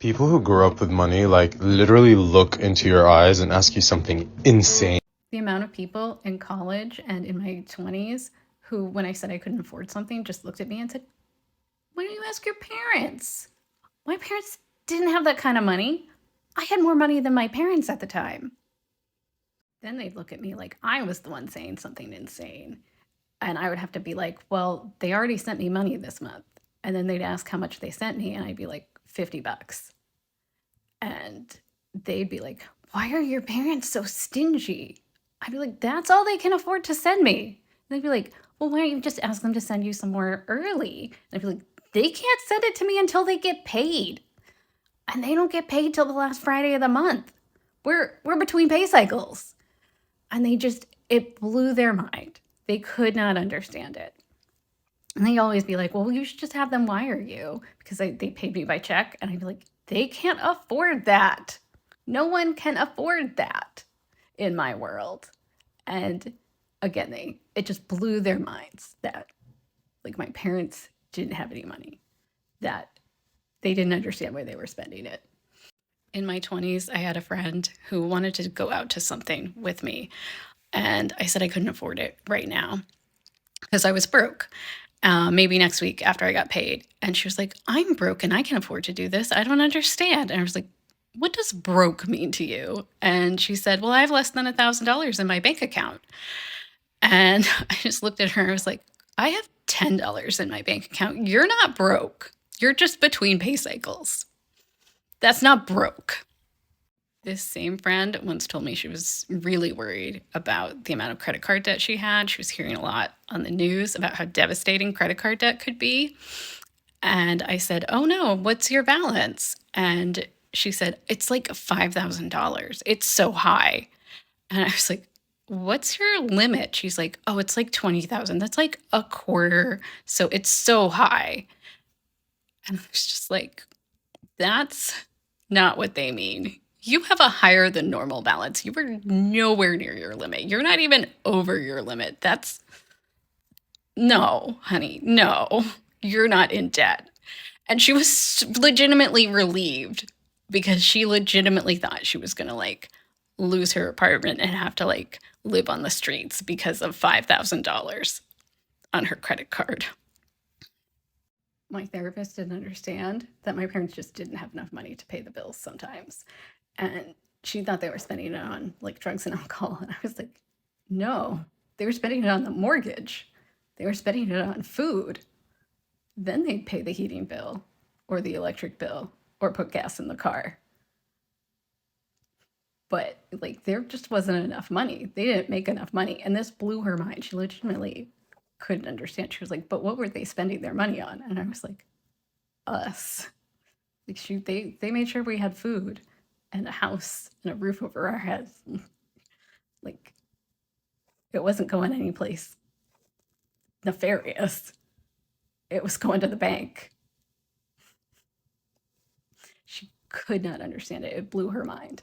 People who grow up with money, like, literally look into your eyes and ask you something insane. The amount of people in college and in my 20s who, when I said I couldn't afford something, just looked at me and said, why don't you ask your parents? My parents didn't have that kind of money. I had more money than my parents at the time. Then they'd look at me like I was the one saying something insane. And I would have to be like, well, they already sent me money this month. And then they'd ask how much they sent me, and I'd be like, $50. And they'd be like, why are your parents so stingy? I'd be like, that's all they can afford to send me. And they'd be like, well, why don't you just ask them to send you some more early? And I'd be like, they can't send it to me until they get paid. And they don't get paid till the last Friday of the month. We're between pay cycles. And it blew their mind. They could not understand it. And they'd always be like, well, you should just have them wire you, because they paid me by check. And I'd be like, they can't afford that. No one can afford that in my world. And again, it just blew their minds that, like, my parents didn't have any money, that they didn't understand why they were spending it. In my 20s, I had a friend who wanted to go out to something with me. And I said I couldn't afford it right now because I was broke. Maybe next week after I got paid. And she was like, I'm broke and I can afford to do this. I don't understand. And I was like, what does broke mean to you? And she said, well, I have less than $1,000 in my bank account. And I just looked at her and I was like, I have $10 in my bank account. You're not broke. You're just between pay cycles. That's not broke. This same friend once told me she was really worried about the amount of credit card debt she had. She was hearing a lot on the news about how devastating credit card debt could be. And I said, oh no, what's your balance? And she said, it's like $5,000. It's so high. And I was like, what's your limit? She's like, oh, it's like 20,000. That's like a quarter. So it's so high. And I was just like, that's not what they mean. You have a higher than normal balance. You were nowhere near your limit. You're not even over your limit. No, honey, no. You're not in debt. And she was legitimately relieved because she legitimately thought she was going to, like, lose her apartment and have to, like, live on the streets because of $5,000 on her credit card. My therapist didn't understand that my parents just didn't have enough money to pay the bills sometimes. And she thought they were spending it on, like, drugs and alcohol. And I was like, no, they were spending it on the mortgage. They were spending it on food. Then they'd pay the heating bill or the electric bill or put gas in the car. But, like, there just wasn't enough money. They didn't make enough money. And this blew her mind. She legitimately couldn't understand. She was like, but what were they spending their money on? And I was like, us. Like, they made sure we had food and a house and a roof over our heads. Like, it wasn't going anyplace nefarious. It was going to the bank. She could not understand it. It blew her mind.